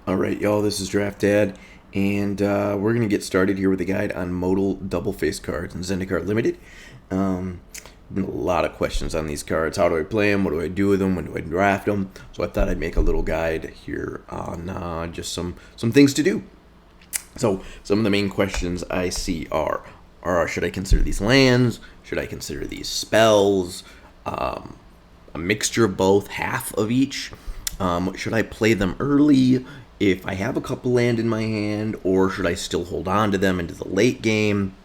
Alright, y'all, this is Draft Dad, and we're going to get started here with a guide on modal double-face cards in Zendikar Limited. Been a lot of questions on these cards. How do I play them? What do I do with them? When do I draft them? So I thought I'd make a little guide here on just some things to do. So some of the main questions I see are should I consider these lands? Should I consider these spells? A mixture of both, half of each? Should I play them early if I have a couple land in my hand, or should I still hold on to them into the late game?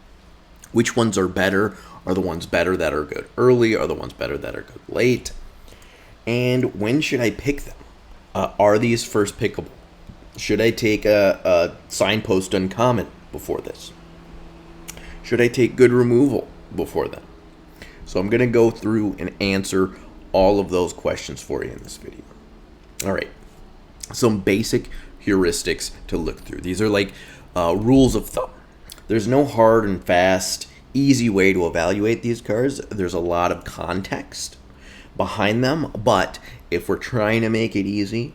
Which ones are better? Are the ones better that are good early? Are the ones better that are good late? And when should I pick them? Are these first pickable? Should I take a signpost uncommon before this? Should I take good removal before then? So I'm going to go through and answer all of those questions for you in this video. All right. Some basic heuristics to look through. These are like rules of thumb. There's no hard and fast, easy way to evaluate these cards. There's a lot of context behind them, but if we're trying to make it easy,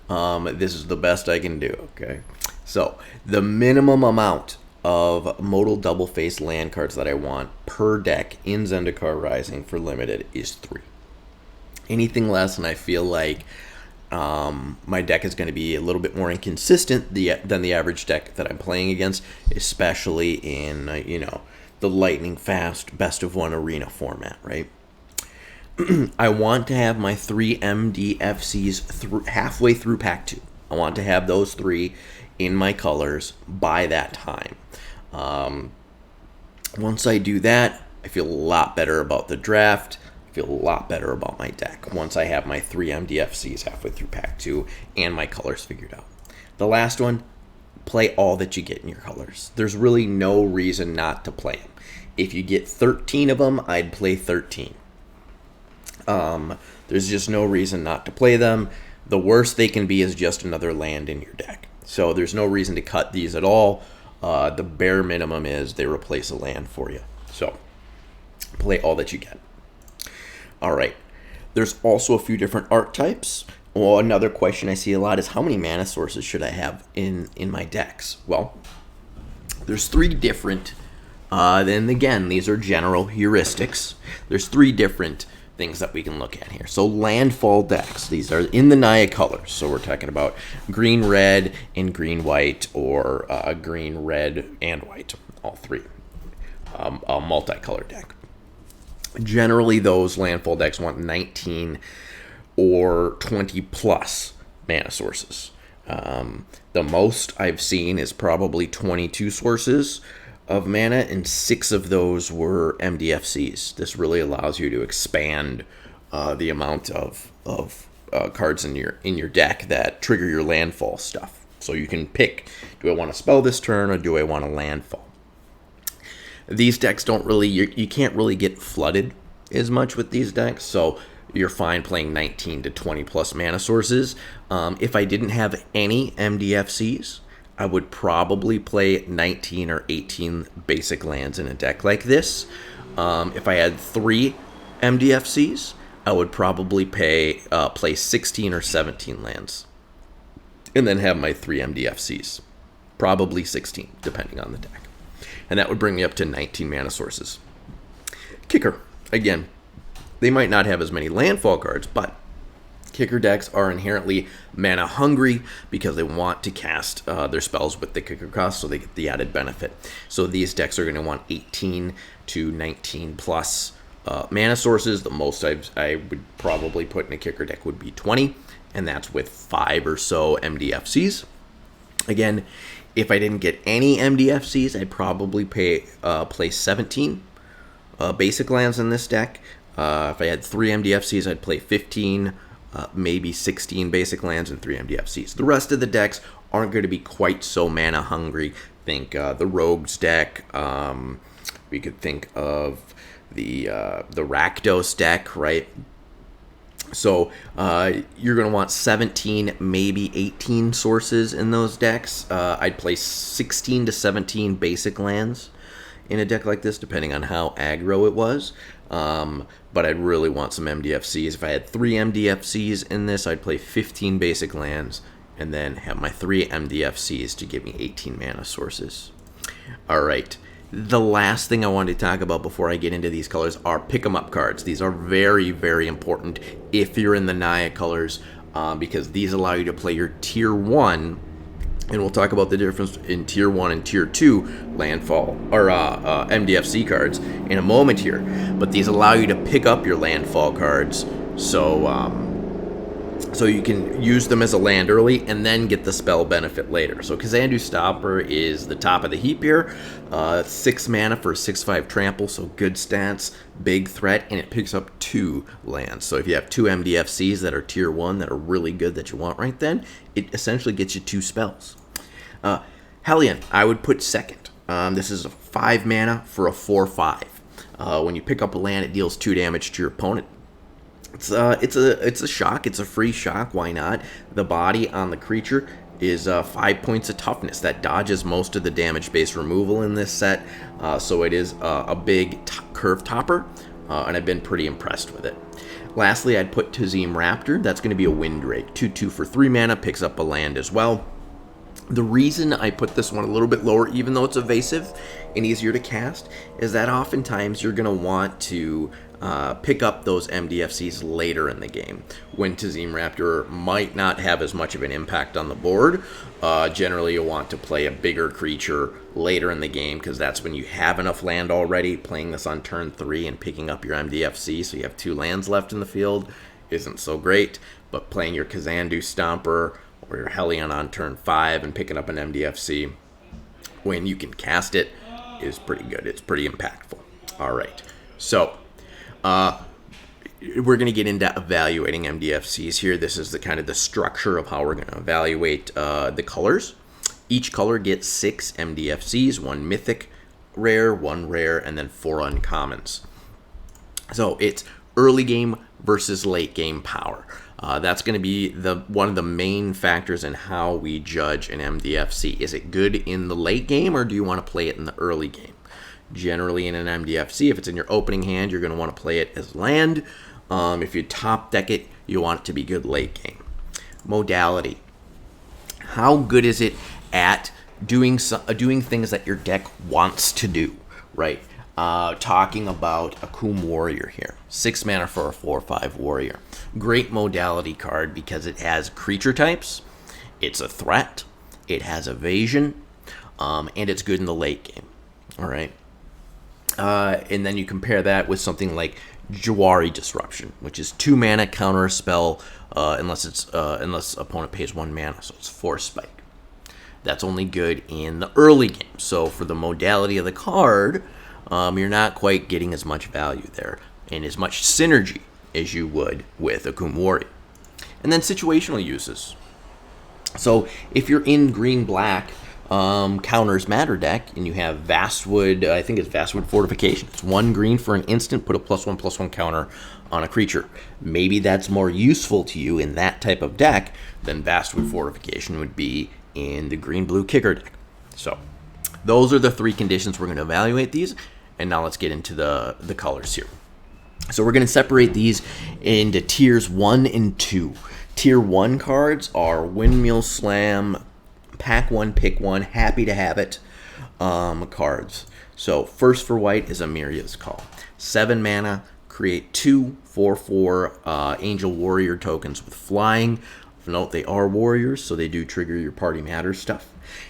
this is the best I can do, okay? So the minimum amount of modal double-face land cards that I want per deck in Zendikar Rising for Limited is 3. Anything less, and I feel like my deck is going to be a little bit more inconsistent than the average deck that I'm playing against, especially in, the lightning fast best of one arena format, right? I want to have my 3 MDFCs halfway through Pack 2. I want to have those 3 in my colors by that time. Once I do that, I feel a lot better about the draft. Feel a lot better about my deck once I have my 3 MDFCs halfway through Pack 2 and my colors figured out. The last one, play all that you get in your colors. There's really no reason not to play them. If you get 13 of them, I'd play 13. There's just no reason not to play them. The worst they can be is just another land in your deck. So there's no reason to cut these at all. The bare minimum is they replace a land for you. So play all that you get. All right, there's also a few different archetypes. Well, another question I see a lot is how many mana sources should I have in my decks? Well, there's 3 different, then again, these are general heuristics. There's 3 different things that we can look at here. So landfall decks, these are in the Naya colors. So we're talking about green, red, and green, white, or green, red, and white, all 3. A multicolor deck. Generally, those landfall decks want 19 or 20 plus mana sources. The most I've seen is probably 22 sources of mana, and 6 of those were MDFCs. This really allows you to expand the amount of cards in your deck that trigger your landfall stuff. So you can pick, do I want to spell this turn or do I want to landfall? These decks don't really, you can't really get flooded as much with these decks, so you're fine playing 19 to 20 plus mana sources. If I didn't have any MDFCs, I would probably play 19 or 18 basic lands in a deck like this. If I had 3 MDFCs, I would probably play 16 or 17 lands, and then have my 3 MDFCs. Probably 16, depending on the deck. And that would bring me up to 19 mana sources. Kicker. Again, they might not have as many landfall cards, but kicker decks are inherently mana hungry because they want to cast their spells with the kicker cost, so they get the added benefit. So these decks are going to want 18 to 19 plus mana sources. The most I would probably put in a kicker deck would be 20, and that's with 5 or so MDFCs. Again, if I didn't get any MDFCs, I'd probably play 17 basic lands in this deck. If I had 3 MDFCs, I'd play 15, maybe 16 basic lands and 3 MDFCs. The rest of the decks aren't going to be quite so mana hungry. Think the Rogues deck. We could think of the Rakdos deck, right? So you're going to want 17, maybe 18 sources in those decks. I'd play 16 to 17 basic lands in a deck like this, depending on how aggro it was. But I'd really want some MDFCs. If I had 3 MDFCs in this, I'd play 15 basic lands and then have my 3 MDFCs to give me 18 mana sources. All right. The last thing I wanted to talk about before I get into these colors are pick 'em up cards. These are very, very important if you're in the Naya colors, because these allow you to play your tier 1, and we'll talk about the difference in tier 1 and tier 2 landfall or MDFC cards in a moment here. But these allow you to pick up your landfall cards, so you can use them as a land early and then get the spell benefit later. So Kazandu Stomper is the top of the heap here. 6 mana for a 6/5 trample, so good stats, big threat, and it picks up 2 lands. So if you have 2 MDFCs that are tier 1 that are really good that you want right then, it essentially gets you 2 spells. Hellion, I would put second. This is a 5 mana for a 4/5. When you pick up a land, it deals 2 damage to your opponent. It's a shock. It's a free shock. Why not? The body on the creature is 5 points of toughness. That dodges most of the damage-based removal in this set. So it is a big curve topper, and I've been pretty impressed with it. Lastly, I'd put Tazim Raptor. That's going to be a Windrake. 2/2 for 3 mana, picks up a land as well. The reason I put this one a little bit lower, even though it's evasive and easier to cast, is that oftentimes you're going to want to pick up those MDFCs later in the game, when Tazim Raptor might not have as much of an impact on the board. Generally, you'll want to play a bigger creature later in the game, because that's when you have enough land already. Playing this on turn 3 and picking up your MDFC, so you have 2 lands left in the field, isn't so great. But playing your Kazandu Stomper or your Hellion on turn 5 and picking up an MDFC when you can cast it is pretty good. It's pretty impactful. All right, so we're going to get into evaluating MDFCs here. This is the kind of the structure of how we're going to evaluate the colors. Each color gets 6 MDFCs, 1 mythic rare, 1 rare, and then 4 uncommons. So it's early game versus late game power. That's going to be one of the main factors in how we judge an MDFC. Is it good in the late game, or do you want to play it in the early game? Generally, in an MDFC, if it's in your opening hand, you're going to want to play it as land. If you top deck it, you want it to be good late game. Modality. How good is it at doing things that your deck wants to do, right? Talking about Akum Warrior here. 6 mana for a 4/5 warrior. Great modality card because it has creature types, it's a threat, it has evasion, and it's good in the late game. All right. And then you compare that with something like Jawari Disruption, which is 2 mana, counter a spell unless opponent pays 1 mana, so it's 4 spike. That's only good in the early game. So for the modality of the card, you're not quite getting as much value there and as much synergy as you would with Akum Warrior. And then situational uses. So if you're in green-black counters matter deck and you have Vastwood, I think it's Vastwood Fortification. It's 1 green for an instant, put a +1/+1 counter on a creature. Maybe that's more useful to you in that type of deck than Vastwood Fortification would be in the green-blue kicker deck. So those are the 3 conditions we're going to evaluate these. And now let's get into the colors here. So we're going to separate these into tiers 1 and 2. Tier 1 cards are Windmill Slam, Pack 1, Pick 1, Happy to Have It cards. So first for white is Amiria's Call. 7 mana, create 2 4/4 Angel Warrior tokens with flying. Note they are warriors, so they do trigger your Party Matters stuff.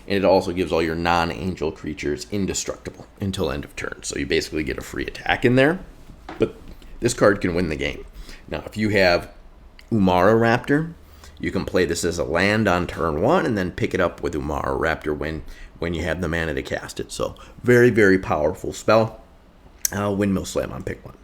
And it also gives all your non-angel creatures indestructible until end of turn. So you basically get a free attack in there. But this card can win the game. Now, if you have Umara Raptor, you can play this as a land on turn 1 and then pick it up with Umara Raptor when you have the mana to cast it. So very, very powerful spell. Windmill Slam on pick 1.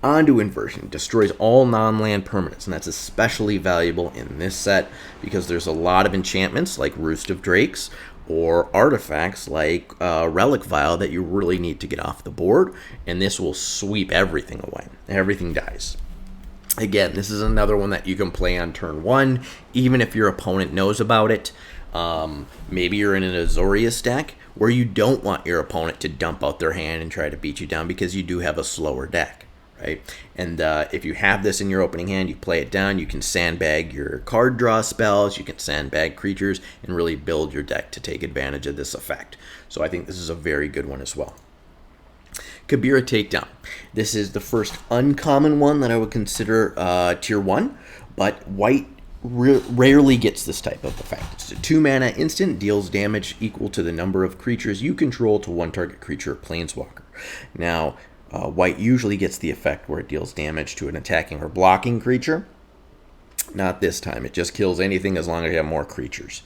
Onto Inversion. Destroys all non-land permanents, and that's especially valuable in this set because there's a lot of enchantments like Roost of Drakes or artifacts like Relic Vial that you really need to get off the board, and this will sweep everything away. Everything dies. Again, this is another one that you can play on turn 1, even if your opponent knows about it. Maybe you're in an Azorius deck where you don't want your opponent to dump out their hand and try to beat you down because you do have a slower deck. right? And if you have this in your opening hand, you play it down, you can sandbag your card draw spells, you can sandbag creatures, and really build your deck to take advantage of this effect. So I think this is a very good one as well. Kabira Takedown. This is the first uncommon one that I would consider tier 1, but white rarely gets this type of effect. It's a 2-mana instant, deals damage equal to the number of creatures you control to one target creature or planeswalker. Now, white usually gets the effect where it deals damage to an attacking or blocking creature. Not this time. It just kills anything as long as you have more creatures,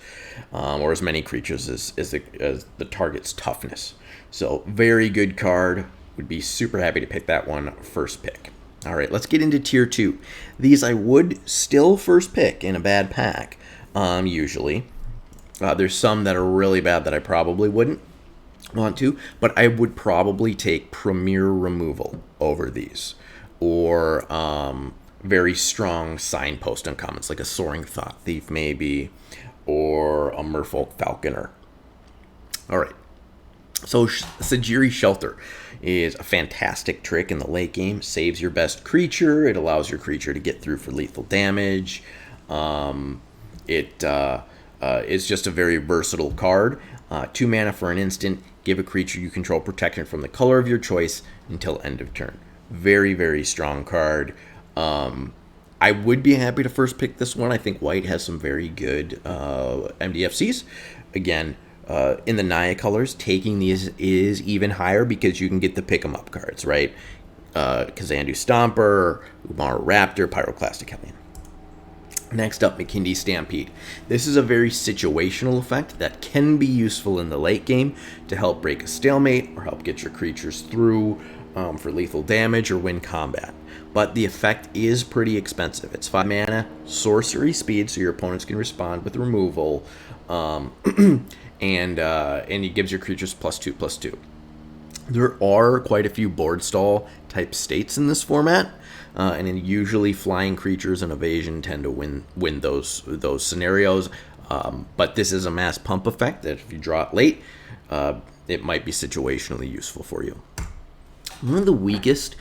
or as many creatures as the target's toughness. So, very good card. Would be super happy to pick that one first pick. All right, let's get into tier 2. These I would still first pick in a bad pack, usually. There's some that are really bad that I probably wouldn't want to, but I would probably take Premier Removal over these, or very strong signpost uncommons, like a Soaring Thought Thief maybe, or a Merfolk Falconer. All right, so Sajiri Shelter is a fantastic trick in the late game. Saves your best creature. It allows your creature to get through for lethal damage. It is just a very versatile card. 2 mana for an instant. Give a creature you control protection from the color of your choice until end of turn. Very, very strong card. I would be happy to first pick this one. I think white has some very good MDFCs. Again, in the Naya colors, taking these is even higher because you can get the pick 'em up cards, right? Kazandu Stomper, Umara Raptor, Pyroclastic Hellion. Next up, Makindi Stampede. This is a very situational effect that can be useful in the late game to help break a stalemate or help get your creatures through for lethal damage or win combat. But the effect is pretty expensive. It's 5 mana, sorcery speed, so your opponents can respond with removal, and it gives your creatures +2/+2. There are quite a few board stall type states in this format, and usually flying creatures and evasion tend to win those scenarios. But this is a mass pump effect that if you draw it late, it might be situationally useful for you. One of the weakest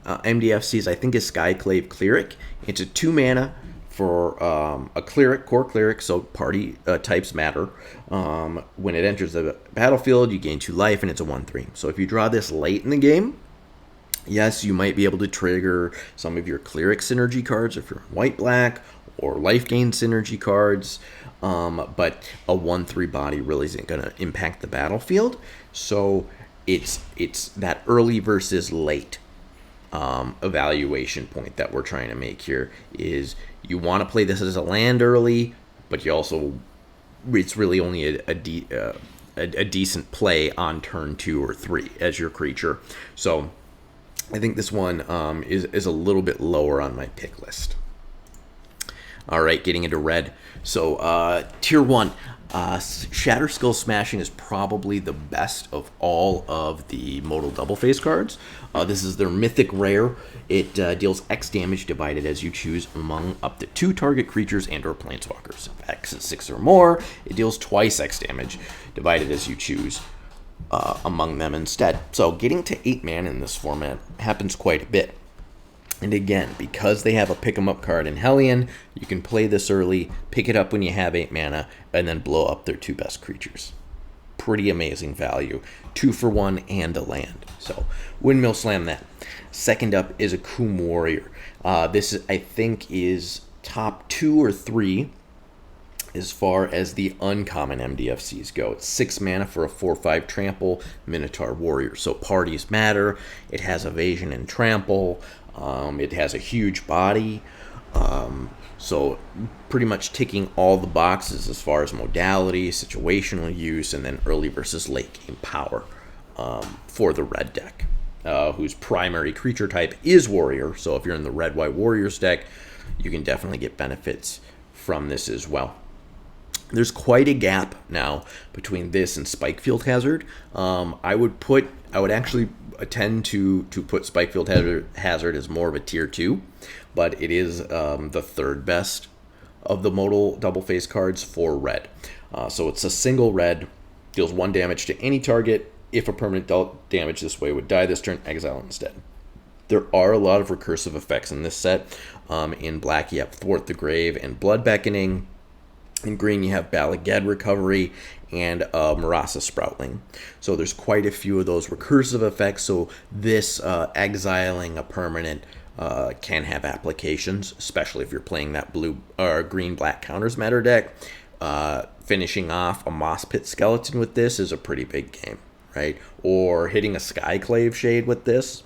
MDFCs I think is Skyclave Cleric. It's a 2 mana for a cleric, core cleric, so party types matter. When it enters the battlefield, you gain 2 life, and it's a 1/3. So if you draw this late in the game, yes, you might be able to trigger some of your cleric synergy cards if you're white-black, or life gain synergy cards, but a 1/3 body really isn't going to impact the battlefield. So it's that early versus late evaluation point that we're trying to make here. Is you want to play this as a land early, but you also, it's really only a decent play on turn 2 or 3 as your creature. So I think this one is a little bit lower on my pick list. All right, getting into red. So tier 1, Shatter Skull Smashing is probably the best of all of the modal double face cards. This is their mythic rare. It deals X damage divided as you choose among up to 2 target creatures and or planeswalkers. If X is 6 or more, it deals twice X damage divided as you choose among them instead. So getting to 8 mana in this format happens quite a bit. And again, because they have a pick 'em up card in Hellion, you can play this early, pick it up when you have 8 mana, and then blow up their 2 best creatures. Pretty amazing value. 2 for 1 and a land. So windmill slam that. Second up is a Akum Warrior. This, I think, is top 2 or 3 as far as the uncommon MDFCs go. It's 6 mana for a 4/5 trample Minotaur Warrior. So parties matter. It has evasion and trample. It has a huge body. So pretty much ticking all the boxes as far as modality, situational use, and then early versus late game power for the red deck, whose primary creature type is warrior. So if you're in the red-white warriors deck, you can definitely get benefits from this as well. There's quite a gap now between this and Spikefield Hazard. I would actually tend to put Spikefield Hazard as more of a tier 2, but it is the 3rd best of the modal double face cards for red. So it's a single red, deals 1 damage to any target. If a permanent dealt damage this way would die this turn, exile instead. There are a lot of recursive effects in this set. In black, you have Thwart the Grave and Blood Beckoning. In green, you have Bala Ged Recovery and Marasa Sproutling. So there's quite a few of those recursive effects. So this exiling a permanent can have applications, especially if you're playing that blue or green-black counters matter deck. Finishing off a Moss Pit Skeleton with this is a pretty big game, right? Or hitting a Skyclave Shade with this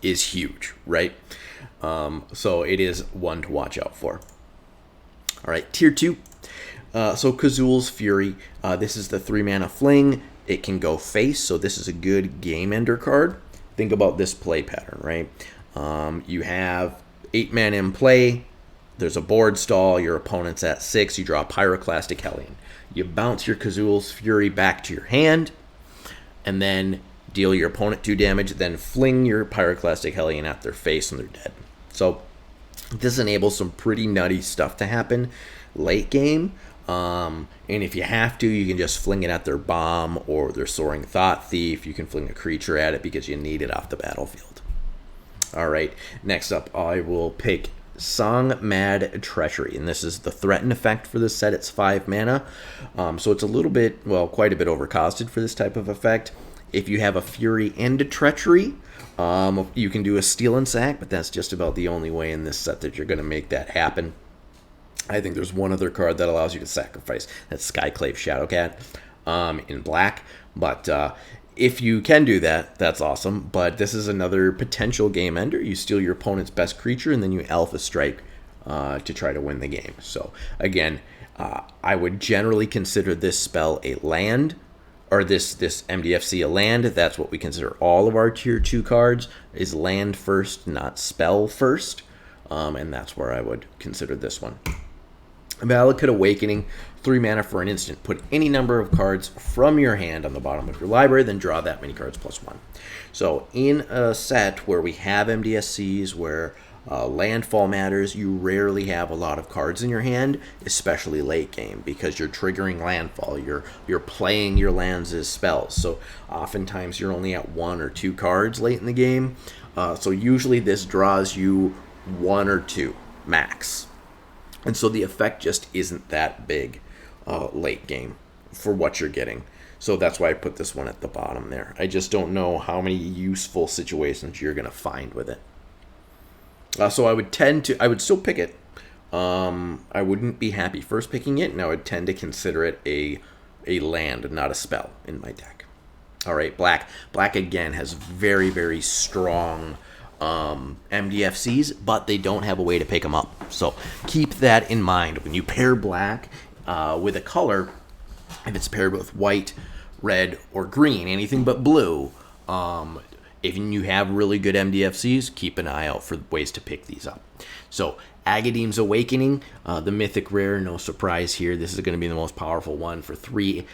is huge, right? So it is one to watch out for. All right, tier 2. So Kazul's Fury. This is the 3-mana fling. It can go face, so this is a good game ender card. Think about this play pattern, right? You have 8 mana in play. There's a board stall. Your opponent's at 6. You draw a Pyroclastic Hellion. You bounce your Kazul's Fury back to your hand, and then deal your opponent 2 damage, then fling your Pyroclastic Hellion at their face and they're dead. So this enables some pretty nutty stuff to happen late game. And if you have to, you can just fling it at their bomb or their Soaring Thought Thief. You can fling a creature at it because you need it off the battlefield. All right, next up, I will pick Song Mad Treachery, and this is the threaten effect for this set. It's 5 mana, so it's a little bit, well, quite a bit overcosted for this type of effect. If you have a Fury and a Treachery, you can do a Steal and Sack, but that's just about the only way in this set that you're going to make that happen. I think there's one other card that allows you to sacrifice. That's Skyclave Shadowcat in black, but if you can do that, that's awesome. But this is another potential game ender. You steal your opponent's best creature, and then you Alpha Strike to try to win the game. So again, I would generally consider this spell a land, or this MDFC a land. That's what we consider all of our tier 2 cards, is land first, not spell first. And that's where I would consider this one. Valakut Awakening, 3 mana for an instant. Put any number of cards from your hand on the bottom of your library, then draw that many cards +1. So in a set where we have MDFCs, where landfall matters, you rarely have a lot of cards in your hand, especially late game, because you're triggering landfall. You're playing your lands as spells. So oftentimes you're only at 1 or 2 cards late in the game. So usually this draws you 1 or 2 max. And so the effect just isn't that big late game for what you're getting. So that's why I put this one at the bottom there. I just don't know how many useful situations you're going to find with it. So I would still pick it. I wouldn't be happy first picking it, and I would tend to consider it a land and not a spell in my deck. All right, black. Black, again, has very, very strong MDFCs, but they don't have a way to pick them up. So keep that in mind. When you pair black with a color, if it's paired with white, red, or green, anything but blue, if you have really good MDFCs, keep an eye out for ways to pick these up. So Agadeem's Awakening, the mythic rare, no surprise here. This is going to be the most powerful one for 3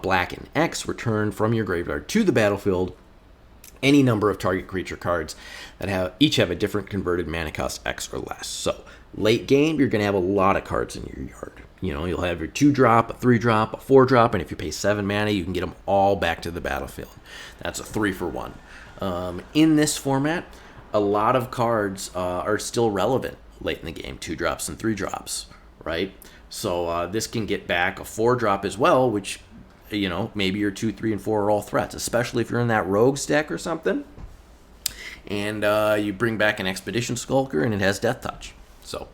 black and X. Return from your graveyard to the battlefield any number of target creature cards that each have a different converted mana cost X or less. So late game, you're going to have a lot of cards in your yard. You know, you'll have your 2-drop, a 3-drop, a 4-drop, and if you pay 7 mana, you can get them all back to the battlefield. That's a 3-for-1. In this format, a lot of cards are still relevant late in the game, 2-drops and 3-drops, right? So this can get back a 4-drop as well, which, you know, maybe your 2, 3, and 4 are all threats, especially if you're in that rogues deck or something. And you bring back an Expedition Skulker, and it has Death Touch. So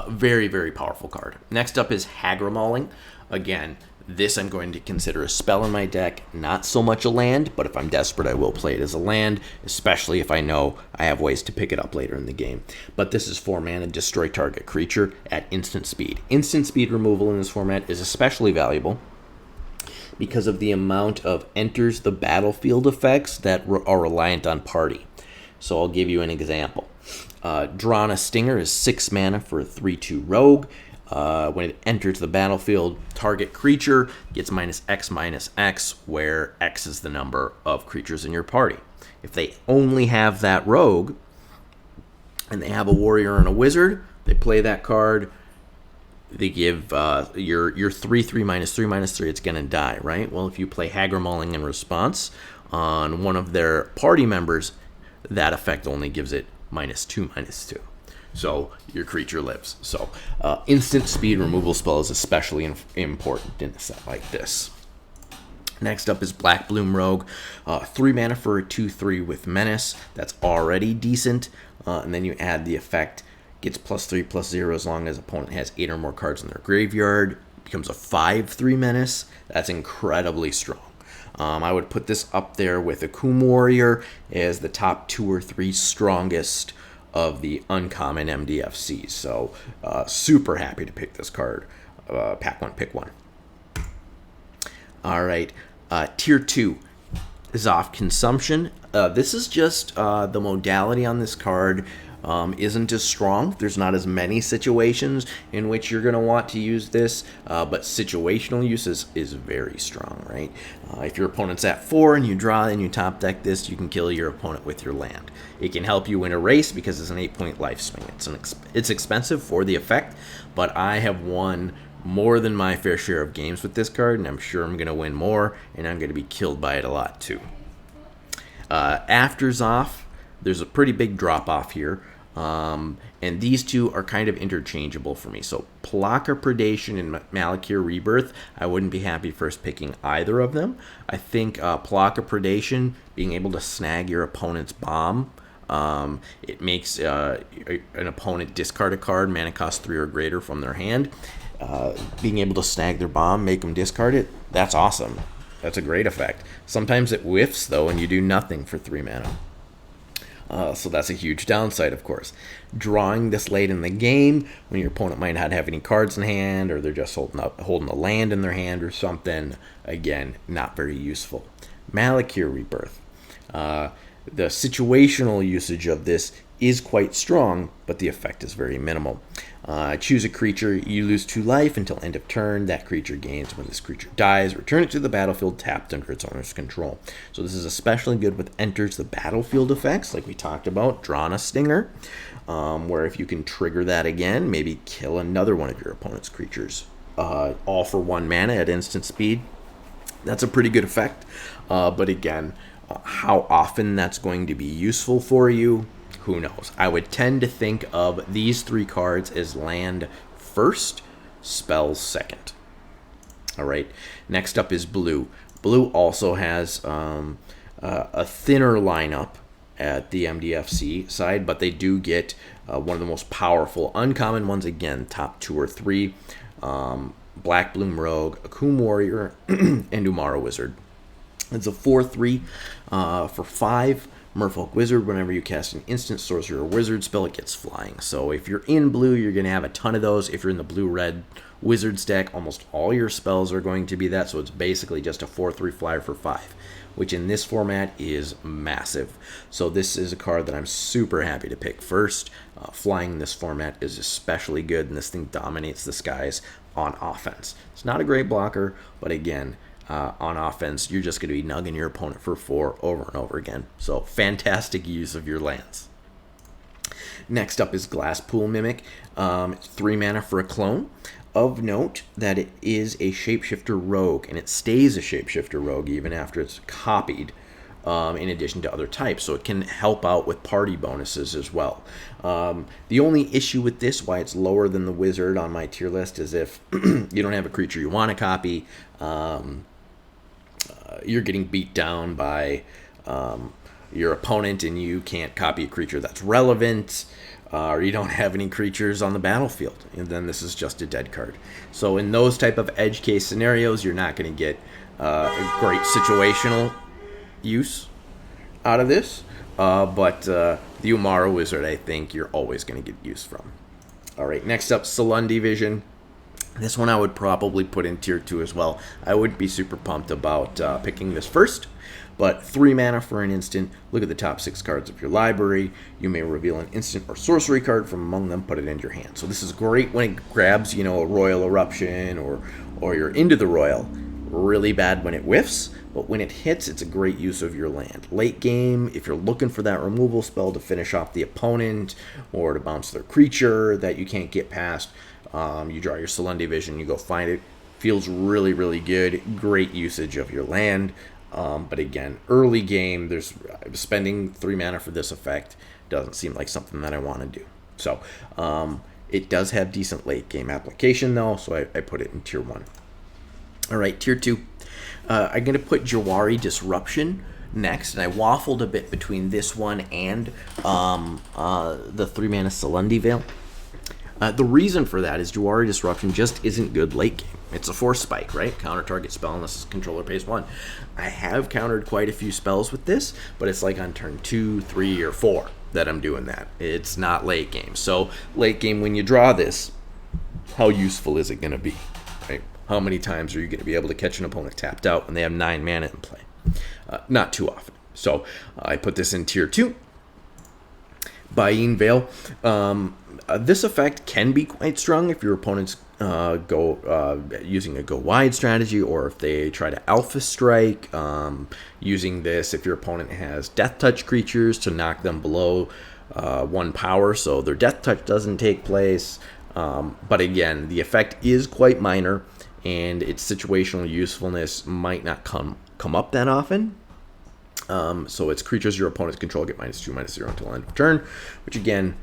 very, very powerful card. Next up is Hagramauling. Again, this I'm going to consider a spell in my deck, not so much a land, but if I'm desperate, I will play it as a land, especially if I know I have ways to pick it up later in the game. But this is 4 mana, destroy target creature at instant speed. Instant speed removal in this format is especially valuable because of the amount of enters the battlefield effects that are reliant on party. So I'll give you an example. Drana Stinger is 6 mana for a 3/2 rogue. When it enters the battlefield, target creature gets -X/-X, where X is the number of creatures in your party. If they only have that rogue, and they have a warrior and a wizard, they play that card, they give your 3/3 -3/3, it's going to die, right? Well, if you play Hagramauling in response on one of their party members, that effect only gives it -2/-2. So your creature lives. So instant speed removal spell is especially important in a set like this. Next up is Black Bloom Rogue. 3 mana for a 2/3 with Menace. That's already decent. And then you add the effect. Gets +3/+0 as long as opponent has 8 or more cards in their graveyard. Becomes a 5/3 Menace. That's incredibly strong. I would put this up there with Akum Warrior as the top 2 or 3 strongest of the uncommon MDFCs. So super happy to pick this card. Pack one, pick one. All right, tier 2 is off consumption. This is just the modality on this card isn't as strong. There's not as many situations in which you're going to want to use this, but situational use is very strong, right? If your opponent's at 4 and you draw and you top deck this, you can kill your opponent with your land. It can help you win a race because it's an 8-point lifespan. It's expensive for the effect, but I have won more than my fair share of games with this card, and I'm sure I'm going to win more, and I'm going to be killed by it a lot too. After Zoff, there's a pretty big drop off here, and these two are kind of interchangeable for me. So Palaka Predation and Malakir Rebirth, I wouldn't be happy first picking either of them. I think Palaka Predation, being able to snag your opponent's bomb, it makes an opponent discard a card, mana cost 3 or greater from their hand. Being able to snag their bomb, make them discard it, that's awesome. That's a great effect. Sometimes it whiffs, though, and you do nothing for 3 mana. So that's a huge downside, of course. Drawing this late in the game, when your opponent might not have any cards in hand, or they're just holding a land in their hand or something, again, not very useful. Malakir Rebirth. The situational usage of this is quite strong, but the effect is very minimal. Choose a creature, you lose 2 life until end of turn. That creature gains when this creature dies. Return it to the battlefield tapped under its owner's control. So this is especially good with enters the battlefield effects, like we talked about, Drawn a Stinger, where if you can trigger that again, maybe kill another one of your opponent's creatures. All for 1 mana at instant speed. That's a pretty good effect, but again, how often that's going to be useful for you, who knows? I would tend to think of these 3 cards as land first, spells second. All right, next up is blue. Blue also has a thinner lineup at the MDFC side, but they do get one of the most powerful uncommon ones, again, top 2 or 3. Black Bloom Rogue, Akum Warrior, and Umara Wizard. It's a 4/3 for 5. Merfolk Wizard, whenever you cast an instant sorcerer or wizard spell, it gets flying. So if you're in blue, you're going to have a ton of those. If you're in the blue-red wizard stack, almost all your spells are going to be that. So it's basically just a 4/3 flyer for 5, which in this format is massive. So this is a card that I'm super happy to pick first. Flying in this format is especially good, and this thing dominates the skies on offense. It's not a great blocker, but again, on offense, you're just going to be nugging your opponent for 4 over and over again. So fantastic use of your lands. Next up is Glasspool Mimic. 3 mana for a clone. Of note that it is a Shapeshifter Rogue, and it stays a Shapeshifter Rogue even after it's copied, in addition to other types. So it can help out with party bonuses as well. The only issue with this, why it's lower than the Wizard on my tier list, is if you don't have a creature you want to copy, you're getting beat down by your opponent and you can't copy a creature that's relevant, or you don't have any creatures on the battlefield, and then this is just a dead card. So in those type of edge case scenarios, you're not going to get a great situational use out of this, but the Umara Wizard, I think you're always going to get use from. All right, next up, Salundi Vision. This one I would probably put in tier 2 as well. I wouldn't be super pumped about picking this first, but 3 mana for an instant. Look at the top 6 cards of your library. You may reveal an instant or sorcery card from among them, put it into your hand. So this is great when it grabs, a Royal Eruption or you're into the Royal. Really bad when it whiffs, but when it hits, it's a great use of your land. Late game, if you're looking for that removal spell to finish off the opponent or to bounce their creature that you can't get past, you draw your Salundi Vision, you go find it. Feels really, really good. Great usage of your land. But again, early game, there's spending 3 mana for this effect doesn't seem like something that I want to do. So it does have decent late game application though, so I put it in tier 1. All right, tier 2. I'm going to put Jawari Disruption next, and I waffled a bit between this one and the 3 mana Selendi Veil. The reason for that is Jawari Disruption just isn't good late game. It's a force spike, right? Counter target spell unless controller pays 1. I have countered quite a few spells with this, but it's like on turn 2, 3, or 4 that I'm doing that. It's not late game. So late game, when you draw this, how useful is it going to be? Right? How many times are you going to be able to catch an opponent tapped out when they have 9 mana in play? Not too often. So I put this in tier 2. Bain Veil. This effect can be quite strong if your opponents go using a go wide strategy, or if they try to alpha strike. Using this if your opponent has death touch creatures to knock them below 1 power, so their death touch doesn't take place. But again, the effect is quite minor, and its situational usefulness might not come up that often. So it's creatures your opponents control get -2/-0 until end of turn, which again,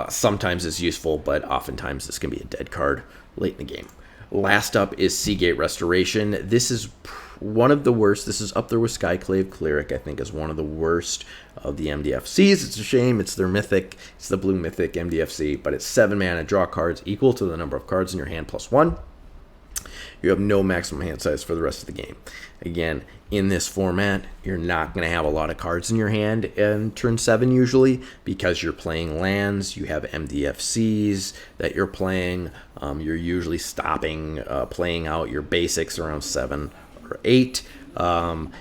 sometimes is useful, but oftentimes this can be a dead card late in the game. Last up is Seagate Restoration. This is one of the worst. This is up there with Skyclave Cleric, I think, is one of the worst of the MDFCs. It's a shame. It's their mythic. It's the blue mythic MDFC, but it's 7 mana, draw cards equal to the number of cards in your hand +1. You have no maximum hand size for the rest of the game. Again, in this format, you're not going to have a lot of cards in your hand in turn 7 usually, because you're playing lands, you have MDFCs that you're playing. You're usually stopping playing out your basics around 7 or 8,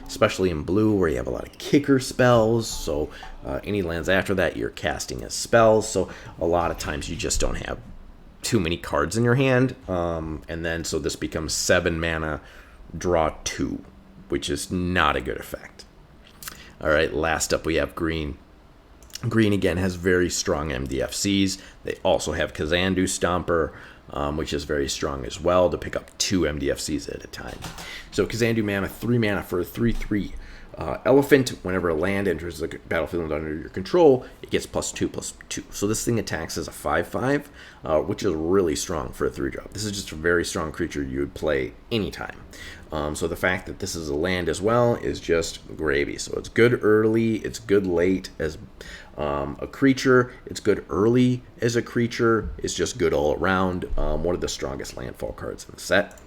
especially in blue where you have a lot of kicker spells. So any lands after that, you're casting as spells. So a lot of times you just don't have too many cards in your hand, and then so this becomes 7 mana, draw 2, which is not a good effect. All right, last up we have green. Green again has very strong MDFCs. They also have Kazandu Stomper, which is very strong as well, to pick up 2 MDFCs at a time. So Kazandu mana, 3 mana for a 3/3. Elephant, whenever a land enters the battlefield under your control, it gets +2/+2. So this thing attacks as a 5/5, which is really strong for a 3-drop. This is just a very strong creature you would play anytime. So the fact that this is a land as well is just gravy. So it's good early, it's good late as a creature, it's good early as a creature, it's just good all around. One of the strongest landfall cards in the set.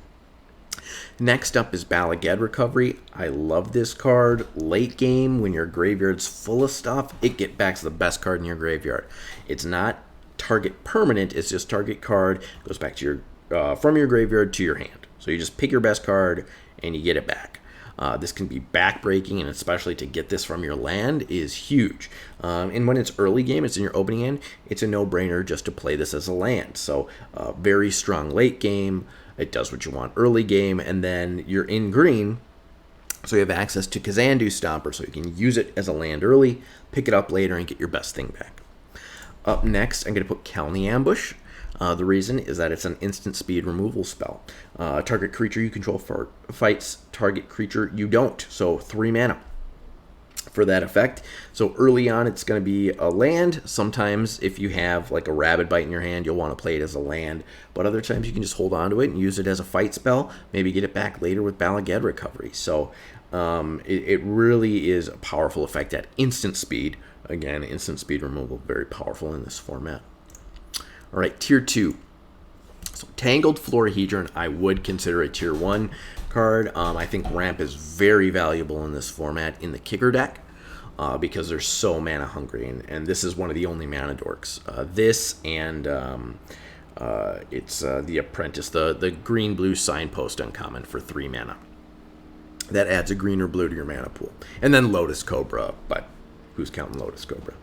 Next up is Bala Ged Recovery. I love this card. Late game, when your graveyard's full of stuff, it get back to the best card in your graveyard. It's not target permanent, it's just target card. It goes back to your from your graveyard to your hand. So you just pick your best card and you get it back. This can be backbreaking, and especially to get this from your land is huge. And when it's early game, it's in your opening hand, it's a no-brainer just to play this as a land. So very strong late game. It does what you want early game, and then you're in green, so you have access to Kazandu Stomper, so you can use it as a land early, pick it up later, and get your best thing back. Up next, I'm going to put Kalni Ambush. The reason is that it's an instant speed removal spell. Target creature you control fights target creature you don't, so 3 mana for that effect. So early on, it's going to be a land. Sometimes if you have like a Rabid Bite in your hand, you'll want to play it as a land, but other times you can just hold on to it and use it as a fight spell, maybe get it back later with Bala Ged Recovery. So it really is a powerful effect at instant speed. Again, instant speed removal, very powerful in this format. All right, tier 2. So Tangled Florahedron, I would consider a tier 1 card. I think Ramp is very valuable in this format in the kicker deck because they're so mana hungry, and this is one of the only mana dorks. This and it's the Apprentice, the green-blue Signpost uncommon for 3 mana. That adds a green or blue to your mana pool. And then Lotus Cobra, but who's counting Lotus Cobra?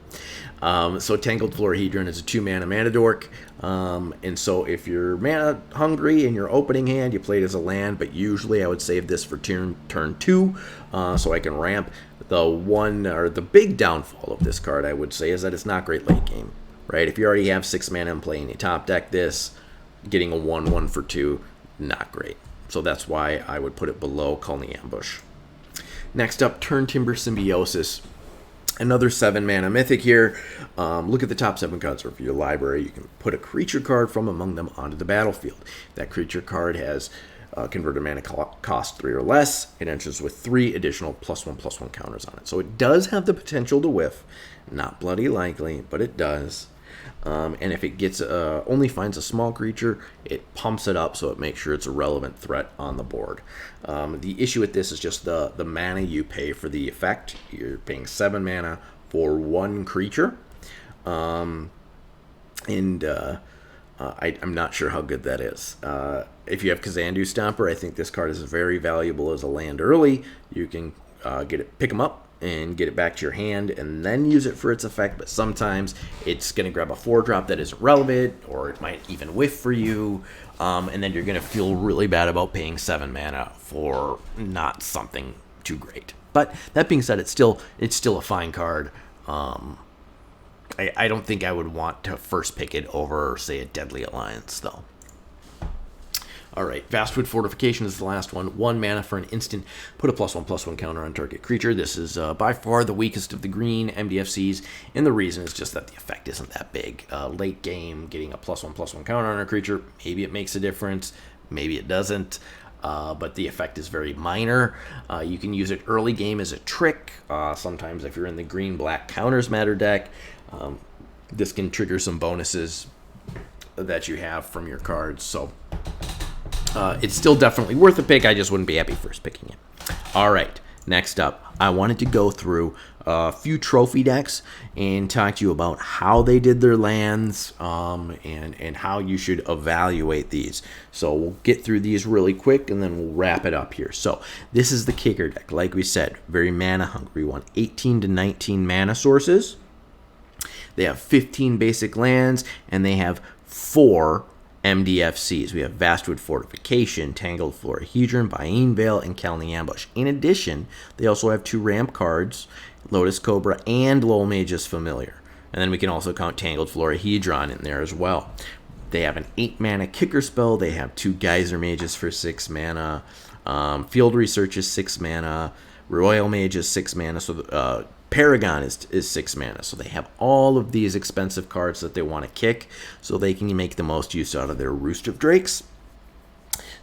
So Tangled Florahedron is a 2 mana dork, and so if you're mana hungry in your opening hand, you play it as a land, but usually I would save this for turn 2, so I can ramp. The big downfall of this card, I would say, is that it's not great late game, right? If you already have 6 mana in play and you top deck this, getting a 1/1 for 2, not great. So that's why I would put it below Kalni Ambush. Next up, Turn Timber Symbiosis. Another 7 mana mythic here. Look at the top 7 cards of your library. You can put a creature card from among them onto the battlefield. That creature card has converted mana cost 3 or less. It enters with 3 additional +1/+1 counters on it. So it does have the potential to whiff. Not bloody likely, but it does. And if it gets only finds a small creature, it pumps it up so it makes sure it's a relevant threat on the board. The issue with this is just the mana you pay for the effect. You're paying 7 mana for 1 creature. I'm not sure how good that is. If you have Kazandu Stomper, I think this card is very valuable as a land early. You can pick them up and get it back to your hand and then use it for its effect, but sometimes it's going to grab a 4-drop that isn't relevant, or it might even whiff for you, and then you're going to feel really bad about paying 7 mana for not something too great. But that being said, it's still a fine card. I don't think I would want to first pick it over, say, a Deadly Alliance, though. All right, Vastwood Fortification is the last one. 1 mana for an instant. Put a +1/+1 counter on target creature. This is by far the weakest of the green MDFCs, and the reason is just that the effect isn't that big. Late game, getting a +1/+1 counter on a creature, maybe it makes a difference, maybe it doesn't. But the effect is very minor. You can use it early game as a trick. Sometimes if you're in the green-black counters matter deck, this can trigger some bonuses that you have from your cards. So it's still definitely worth a pick. I just wouldn't be happy first picking it. All right, next up, I wanted to go through a few trophy decks and talk to you about how they did their lands and how you should evaluate these. So we'll get through these really quick and then we'll wrap it up here. So this is the kicker deck. Like we said, very mana hungry one. 18 to 19 mana sources. They have 15 basic lands and they have 4 MDFCs. We have Vastwood Fortification, Tangled Florahedron, Baeen Veil, and Kelny Ambush. In addition, they also have 2 ramp cards, Lotus Cobra and Lowell Mage's Familiar. And then we can also count Tangled Florahedron in there as well. They have an 8 mana kicker spell. They have 2 Geyser Mages for 6 mana. Field Research is 6 mana. Royal Mage is 6 mana. So Paragon is 6 mana, so they have all of these expensive cards that they want to kick so they can make the most use out of their Roost of Drakes.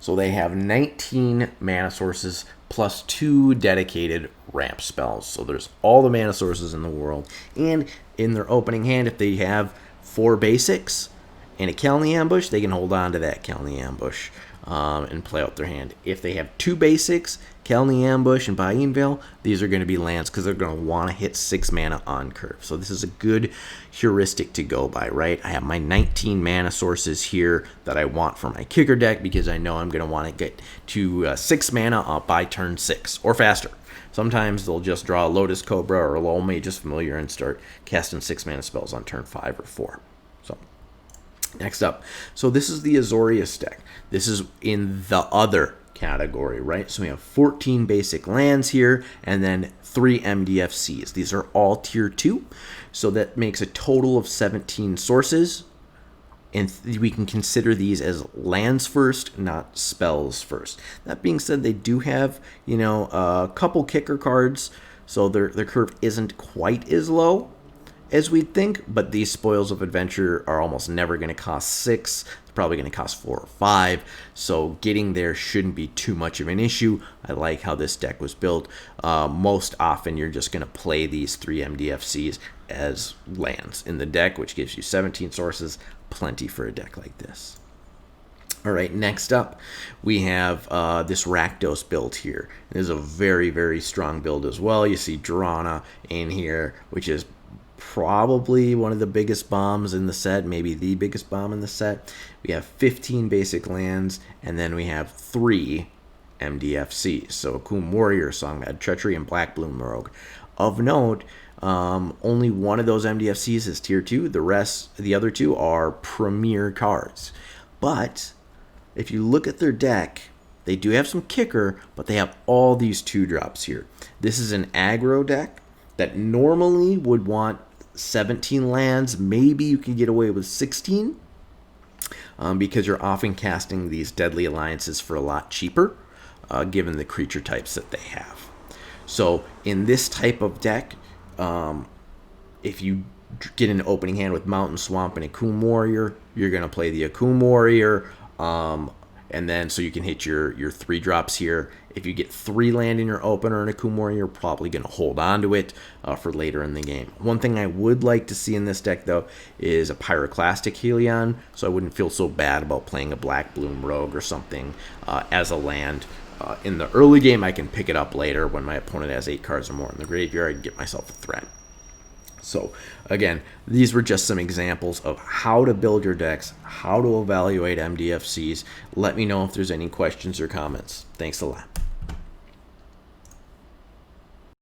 So they have 19 mana sources plus 2 dedicated ramp spells. So there's all the mana sources in the world. And in their opening hand, if they have 4 basics and a Kelny Ambush, they can hold on to that Kelny Ambush and play out their hand. If they have 2 basics, Kelny Ambush and Baeen Veil, these are going to be lands because they're going to want to hit 6 mana on curve. So this is a good heuristic to go by, right? I have my 19 mana sources here that I want for my kicker deck because I know I'm going to want to get to 6 mana by turn 6 or faster. Sometimes they'll just draw a Lotus Cobra or a Lowell Mage's Familiar and start casting 6 mana spells on turn 5 or 4. So next up, so this is the Azorius deck. This is in the other category, right? So we have 14 basic lands here and then 3 MDFCs. These are all tier 2, so that makes a total of 17 sources, and we can consider these as lands first, not spells first. That being said, they do have, a couple kicker cards, so their curve isn't quite as low as we'd think, but these Spoils of Adventure are almost never going to cost 6. They're probably going to cost 4 or 5, so getting there shouldn't be too much of an issue. I like how this deck was built. Most often, you're just going to play these 3 MDFCs as lands in the deck, which gives you 17 sources, plenty for a deck like this. All right, next up, we have this Rakdos build here. This is a very, very strong build as well. You see Drana in here, which is probably one of the biggest bombs in the set, maybe the biggest bomb in the set. We have 15 basic lands, and then we have 3 MDFCs. So Akum Warrior, Songbad Treachery, and Black Bloom Rogue. Of note, only one of those MDFCs is tier 2. The other 2 are premier cards. But if you look at their deck, they do have some kicker, but they have all these 2-drops here. This is an aggro deck that normally would want 17 lands. Maybe you can get away with 16 because you're often casting these Deadly Alliances for a lot cheaper given the creature types that they have. So in this type of deck, if you get an opening hand with Mountain Swamp and Akoum Warrior, you're going to play the Akoum Warrior. And then so you can hit your 3-drops here. If you get 3 land in your opener and Akoum Warrior, you're probably going to hold on to it for later in the game. One thing I would like to see in this deck, though, is a Pyroclastic Helion, so I wouldn't feel so bad about playing a Black Bloom Rogue or something as a land. In the early game, I can pick it up later when my opponent has 8 cards or more in the graveyard and get myself a threat. So again, these were just some examples of how to build your decks, how to evaluate MDFCs. Let me know if there's any questions or comments. Thanks a lot.